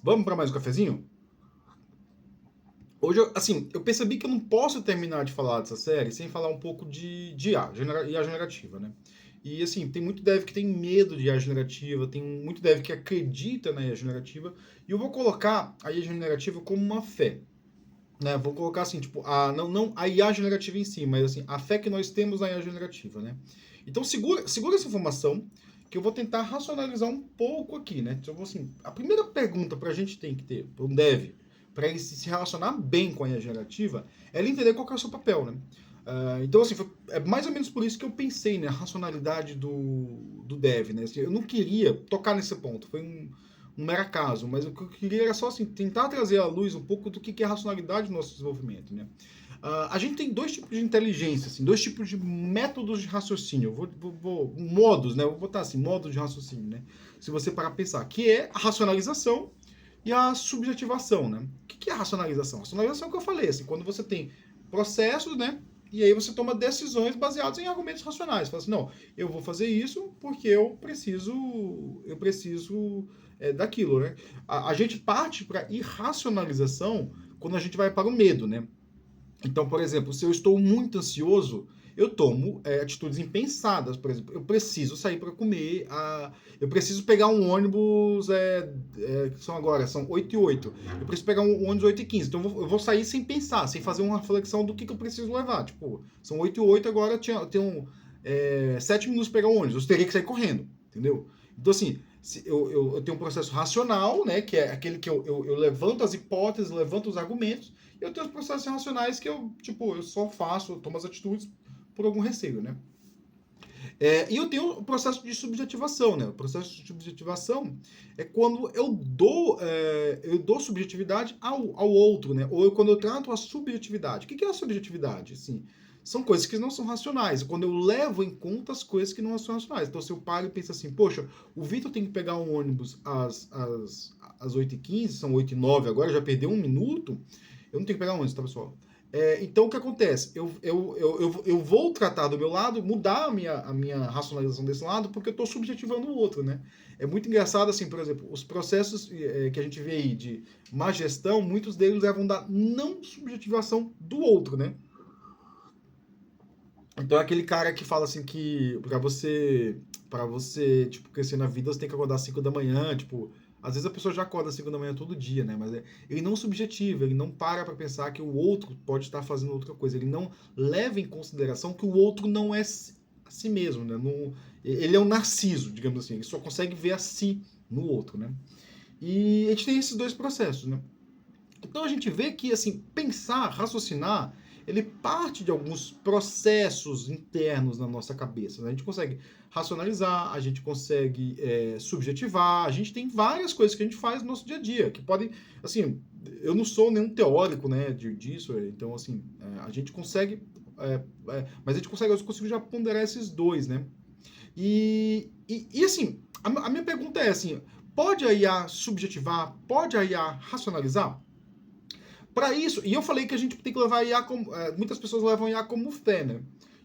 Vamos para mais um cafezinho? Hoje, assim, eu percebi que eu não posso terminar de falar dessa série sem falar um pouco de IA generativa, né? E, assim, tem muito dev que tem medo de IA generativa, tem muito dev que acredita na IA generativa, e eu vou colocar a IA generativa como uma fé, né? Vou colocar assim, tipo, não a IA generativa em si, mas, assim, a fé que nós temos na IA generativa, né? Então, segura essa informação, que eu vou tentar racionalizar um pouco aqui, né? Então, assim, a primeira pergunta para a gente tem que ter, para um dev, para ele se relacionar bem com a IA generativa, é ele entender qual que é o seu papel, né? Então, assim, é mais ou menos por isso que eu pensei na racionalidade do dev, né? Assim, eu não queria tocar nesse ponto, foi um mero acaso, mas o que eu queria era só assim, tentar trazer à luz um pouco do que é a racionalidade do nosso desenvolvimento, né? A gente tem dois tipos de inteligência, assim, dois tipos de métodos de raciocínio. Modos, né? Eu vou botar assim, modos de raciocínio, né? Se você parar pra pensar, que é a racionalização e a subjetivação, né? O que é a racionalização? A racionalização é o que eu falei, assim, quando você tem processos, né? E aí você toma decisões baseadas em argumentos racionais. Você fala assim, não, eu vou fazer isso porque eu preciso daquilo, né? A gente parte para irracionalização quando a gente vai para o medo, né? Então, por exemplo, se eu estou muito ansioso, eu tomo atitudes impensadas. Por exemplo, eu preciso sair para comer, eu preciso pegar um ônibus, que são 8 e 8. Eu preciso pegar um ônibus 8 e 15. Então eu vou sair sem pensar, sem fazer uma reflexão do que eu preciso levar. Tipo, são 8 e 8, agora eu tenho 7 minutos para pegar o ônibus. Eu teria que sair correndo, entendeu? Então, assim, eu tenho um processo racional, né, que é aquele que eu levanto as hipóteses, levanto os argumentos, e eu tenho os processos racionais que eu só faço, eu tomo as atitudes por algum receio, né? E eu tenho o processo de subjetivação, né? O processo de subjetivação é quando eu dou subjetividade ao outro, né? Ou quando eu trato a subjetividade. O que é a subjetividade? Assim, são coisas que não são racionais. Quando eu levo em conta as coisas que não são racionais. Então, se eu paro e penso assim, poxa, o Vitor tem que pegar um ônibus às 8h15, são 8h09 agora, já perdeu um minuto, eu não tenho que pegar um ônibus, tá, pessoal? Então, o que acontece? Eu vou tratar do meu lado, mudar a minha racionalização desse lado, porque eu estou subjetivando o outro, né? É muito engraçado, assim, por exemplo, os processos que a gente vê aí de má gestão, muitos deles levam da não subjetivação do outro, né? Então, é aquele cara que fala assim que para você, tipo, crescer na vida, você tem que acordar às 5 da manhã, tipo, às vezes a pessoa já acorda às 5 da manhã todo dia, né? Mas ele não subjetiva, ele não para pensar que o outro pode estar fazendo outra coisa, ele não leva em consideração que o outro não é a si mesmo, né? Não, ele é um narciso, digamos assim, ele só consegue ver a si no outro, né? E a gente tem esses dois processos, né? Então a gente vê que, assim, pensar, raciocinar, ele parte de alguns processos internos na nossa cabeça, né? A gente consegue racionalizar, a gente consegue subjetivar, a gente tem várias coisas que a gente faz no nosso dia a dia, que podem, assim, eu não sou nenhum teórico, né, disso, então, assim, a gente consegue, mas a gente consegue, eu consigo já ponderar esses dois, né? E assim, a minha pergunta é assim, pode a IA subjetivar, pode a IA racionalizar? Para isso, e eu falei que a gente tem que levar a IA como. Muitas pessoas levam a IA como fé, né?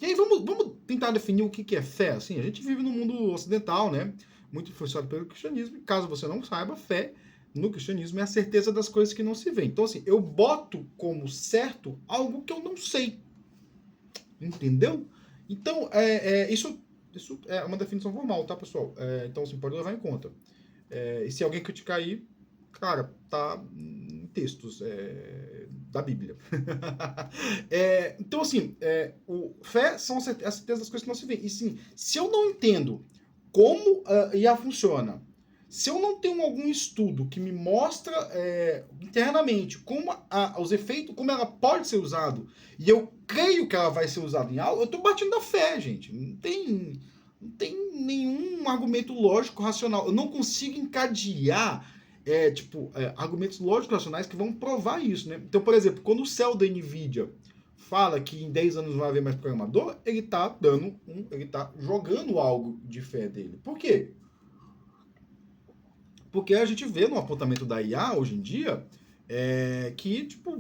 E aí vamos tentar definir o que é fé. Assim, a gente vive no mundo ocidental, né? Muito influenciado pelo cristianismo. E caso você não saiba, fé no cristianismo é a certeza das coisas que não se vê. Então, assim, eu boto como certo algo que eu não sei. Entendeu? Então, isso é uma definição formal, tá, pessoal? Então, assim, pode levar em conta. E se alguém criticar aí, cara, tá em textos da Bíblia. Então, assim, fé são as certezas das coisas que não se vê. E, sim, se eu não entendo como a IA funciona, se eu não tenho algum estudo que me mostra internamente os efeitos, como ela pode ser usada, e eu creio que ela vai ser usada em algo, eu estou batendo da fé, gente. Não tem nenhum argumento lógico racional. Eu não consigo encadear argumentos lógicos racionais que vão provar isso, né? Então, por exemplo, quando o céu da NVIDIA fala que em 10 anos não vai haver mais programador, ele tá jogando algo de fé dele. Por quê? Porque a gente vê no apontamento da IA hoje em dia que, tipo,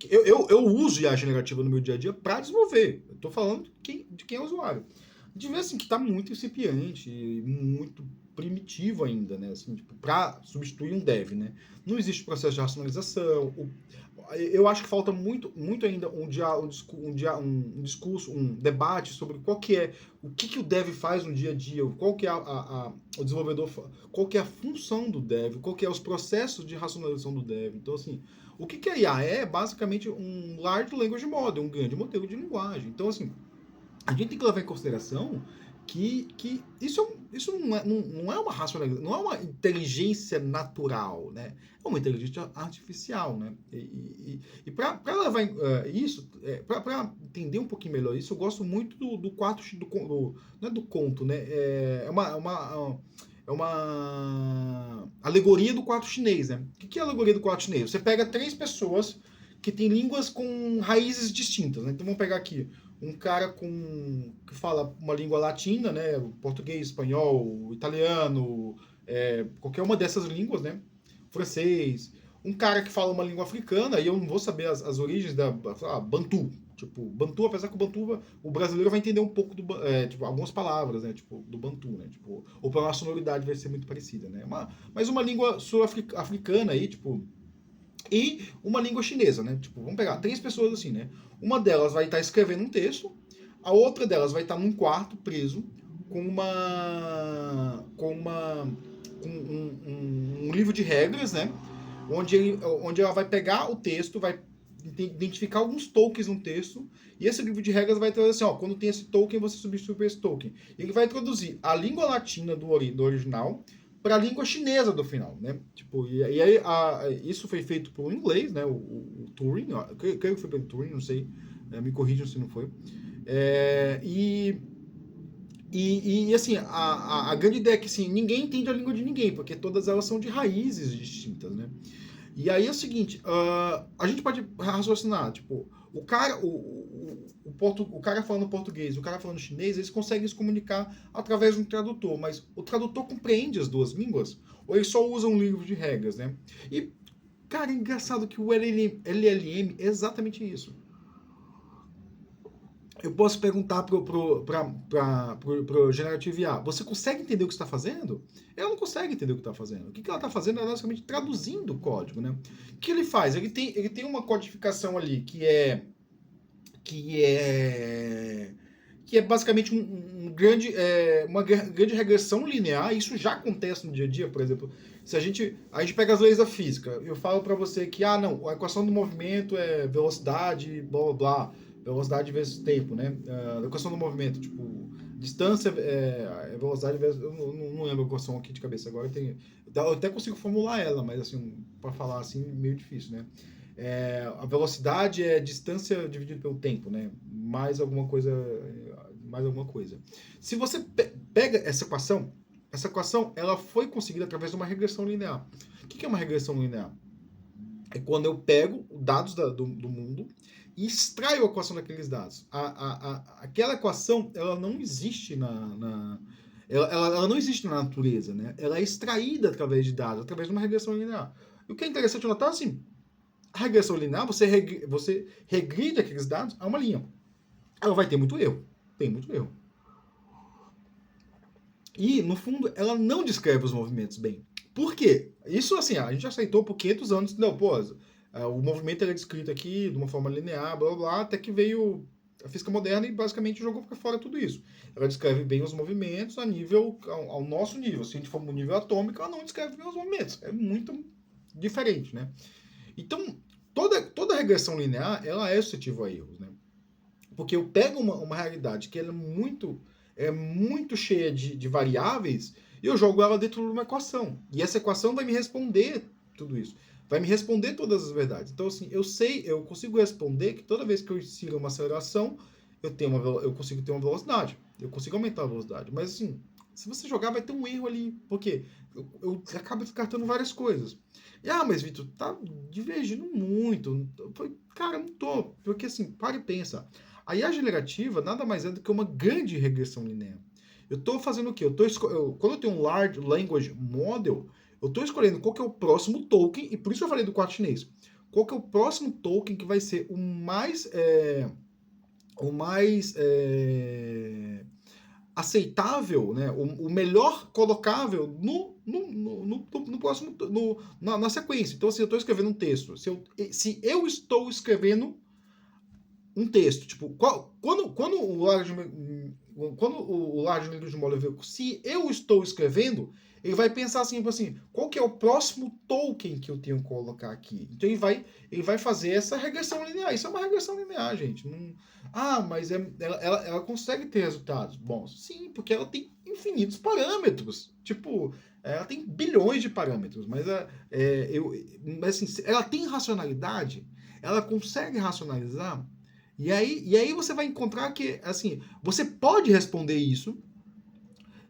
eu uso IA generativa no meu dia a dia para desenvolver. Eu tô falando de quem é usuário. A gente vê assim que está muito incipiente, muito primitivo ainda, né? Assim, tipo, para substituir um dev, né? Não existe processo de racionalização. Eu acho que falta muito, muito ainda um discurso, um debate sobre qual que é, o que o dev faz no dia a dia, qual que é o desenvolvedor, qual que é a função do dev, qual que é os processos de racionalização do dev. Então, assim, o que a IA é basicamente um Large Language Model, um grande modelo de linguagem. Então, assim, a gente tem que levar em consideração que isso não é uma racionalidade, não é uma inteligência natural, né? É uma inteligência artificial, né? E para levar isso, para entender um pouquinho melhor isso, eu gosto muito do quarto, não é do conto, né? É uma alegoria do quarto chinês, né? O que é a alegoria do quarto chinês? Você pega três pessoas que têm línguas com raízes distintas, né? Então vamos pegar aqui um cara que fala uma língua latina, né? Português, espanhol, italiano, qualquer uma dessas línguas, né? Francês. Um cara que fala uma língua africana, e eu não vou saber as origens da Bantu. Tipo, Bantu, apesar que o brasileiro vai entender um pouco tipo, algumas palavras, né? Tipo, do Bantu, né? Tipo, ou pela sonoridade vai ser muito parecida, né? Mas uma língua sul-africana aí, tipo, e uma língua chinesa, né? Tipo, vamos pegar três pessoas assim, né? Uma delas vai estar escrevendo um texto, a outra delas vai estar num quarto preso com um livro de regras, né? Onde ela vai pegar o texto, vai identificar alguns tokens no texto, e esse livro de regras vai trazer assim, ó, quando tem esse token, você substitui por esse token. Ele vai traduzir a língua latina do original para a língua chinesa do final, né? Tipo, e aí isso foi feito por um inglês, né? O Turing, ó, creio que foi pelo Turing, não sei, me corrijam se não foi. E assim, a grande ideia é que assim, ninguém entende a língua de ninguém, porque todas elas são de raízes distintas, né? E aí é o seguinte, a gente pode raciocinar, tipo, o cara falando português, o cara falando chinês, eles conseguem se comunicar através de um tradutor, mas o tradutor compreende as duas línguas, ou ele só usa um livro de regras, né? E, cara, é engraçado que o LLM é exatamente isso. Eu posso perguntar pro Generative IA, você consegue entender o que está fazendo? Ela não consegue entender o que está fazendo. O que ela está fazendo é basicamente traduzindo o código, né? O que ele faz? Ele tem uma codificação ali que é basicamente uma grande regressão linear. Isso já acontece no dia a dia, por exemplo. Se a gente pega as leis da física, eu falo para você que não, a equação do movimento é velocidade, blá blá blá, velocidade vezes tempo, né? A equação do movimento, tipo, distância velocidade vezes, eu não lembro a equação aqui de cabeça agora, eu até consigo formular ela, mas assim, para falar assim, meio difícil, né? A velocidade é distância dividido pelo tempo, né? Mais alguma coisa. Se você pega essa equação ela foi conseguida através de uma regressão linear. O que é uma regressão linear? É quando eu pego dados do mundo e extraio a equação daqueles dados. Aquela equação, ela não existe ela não existe na natureza, né? Ela é extraída através de dados, através de uma regressão linear. E o que é interessante notar, assim, a regressão linear, você regride aqueles dados a uma linha. Ela vai ter muito erro. Tem muito erro. E, no fundo, ela não descreve os movimentos bem. Por quê? Isso, assim, a gente aceitou por 500 anos. Não, pô, o movimento era descrito aqui de uma forma linear, blá, blá, blá, até que veio a física moderna e basicamente jogou para fora tudo isso. Ela descreve bem os movimentos ao nosso nível. Se a gente for no nível atômico, ela não descreve bem os movimentos. É muito diferente, né? Então, toda regressão linear, ela é suscetível a erros, né? Porque eu pego uma realidade que ela é muito cheia de variáveis e eu jogo ela dentro de uma equação. E essa equação vai me responder tudo isso. Vai me responder todas as verdades. Então, assim, eu consigo responder que toda vez que eu insiro uma aceleração, eu consigo ter uma velocidade. Eu consigo aumentar a velocidade. Mas, assim, se você jogar, vai ter um erro ali. Por quê? Eu acabo descartando várias coisas. Mas Vitor, tá divergindo muito. Cara, não tô. Porque, assim, para e pensa. A IA generativa nada mais é do que uma grande regressão linear. Eu estou fazendo o quê? Quando eu tenho um Large Language Model, eu estou escolhendo qual que é o próximo token, e por isso eu falei do quarto chinês. Qual que é o próximo token que vai ser aceitável, né, o melhor colocável no próximo, na sequência. Então, assim, eu estou escrevendo um texto. Se eu estou escrevendo um texto, tipo, quando o Large de Molever, se eu estou escrevendo, ele vai pensar assim, qual que é o próximo token que eu tenho que colocar aqui? Então ele vai fazer essa regressão linear. Isso é uma regressão linear, gente. Mas ela consegue ter resultados. Bom, sim, porque ela tem infinitos parâmetros. Tipo, ela tem bilhões de parâmetros, mas assim, ela tem racionalidade, ela consegue racionalizar. E aí você vai encontrar que, assim, você pode responder isso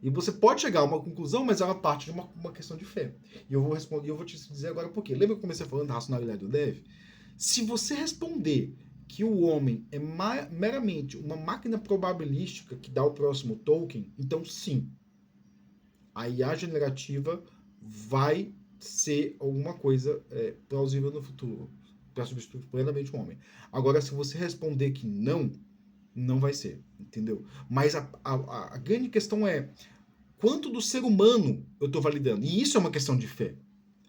e você pode chegar a uma conclusão, mas ela parte de uma questão de fé. E eu vou te dizer agora por quê. Lembra que eu comecei falando da racionalidade do Dev? Se você responder que o homem é meramente uma máquina probabilística que dá o próximo token, então sim, a IA generativa vai ser alguma coisa plausível no futuro para substituir plenamente o homem. Agora, se você responder que não vai ser, entendeu? Mas a grande questão é quanto do ser humano eu estou validando. E isso é uma questão de fé.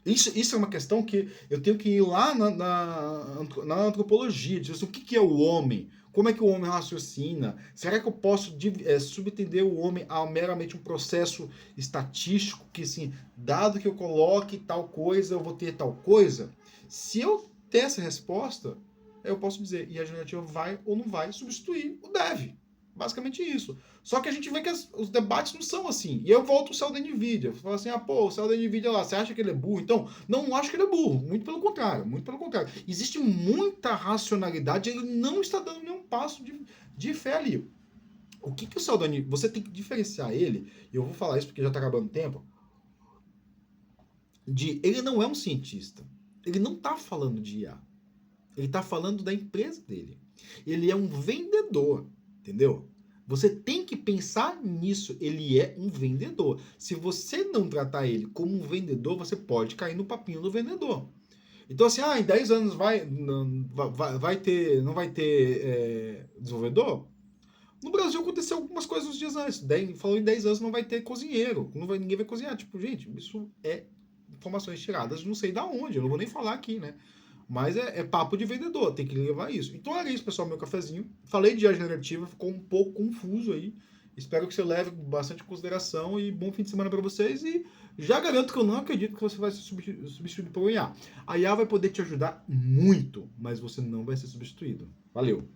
Isso é uma questão que eu tenho que ir lá na antropologia, dizer assim, o que é o homem? Como é que o homem raciocina? Será que eu posso subentender o homem a meramente um processo estatístico que, assim, dado que eu coloque tal coisa, eu vou ter tal coisa? Se eu ter essa resposta, eu posso dizer, e a generativa vai ou não vai substituir o dev. Basicamente isso. Só que a gente vê que os debates não são assim. E eu volto ao céu da NVIDIA. Falo assim, o céu da NVIDIA lá, você acha que ele é burro? Então, não acho que ele é burro. Muito pelo contrário, muito pelo contrário. Existe muita racionalidade, ele não está dando nenhum passo de fé ali. O que o céu da NVIDIA... Você tem que diferenciar ele, e eu vou falar isso porque já está acabando o tempo, ele não é um cientista. Ele não está falando de IA. Ele está falando da empresa dele. Ele é um vendedor, entendeu? Você tem que pensar nisso. Ele é um vendedor. Se você não tratar ele como um vendedor, você pode cair no papinho do vendedor. Então, assim, em 10 anos não vai ter desenvolvedor? No Brasil aconteceu algumas coisas uns dias antes. Falou em 10 anos não vai ter cozinheiro. Ninguém vai cozinhar. Tipo, gente, isso é informações tiradas de não sei da onde. Eu não vou nem falar aqui, né? Mas é papo de vendedor, tem que levar isso. Então era isso, pessoal, meu cafezinho. Falei de IA generativa, ficou um pouco confuso aí. Espero que você leve bastante consideração e bom fim de semana para vocês. E já garanto que eu não acredito que você vai ser substituído por IA. A IA vai poder te ajudar muito, mas você não vai ser substituído. Valeu!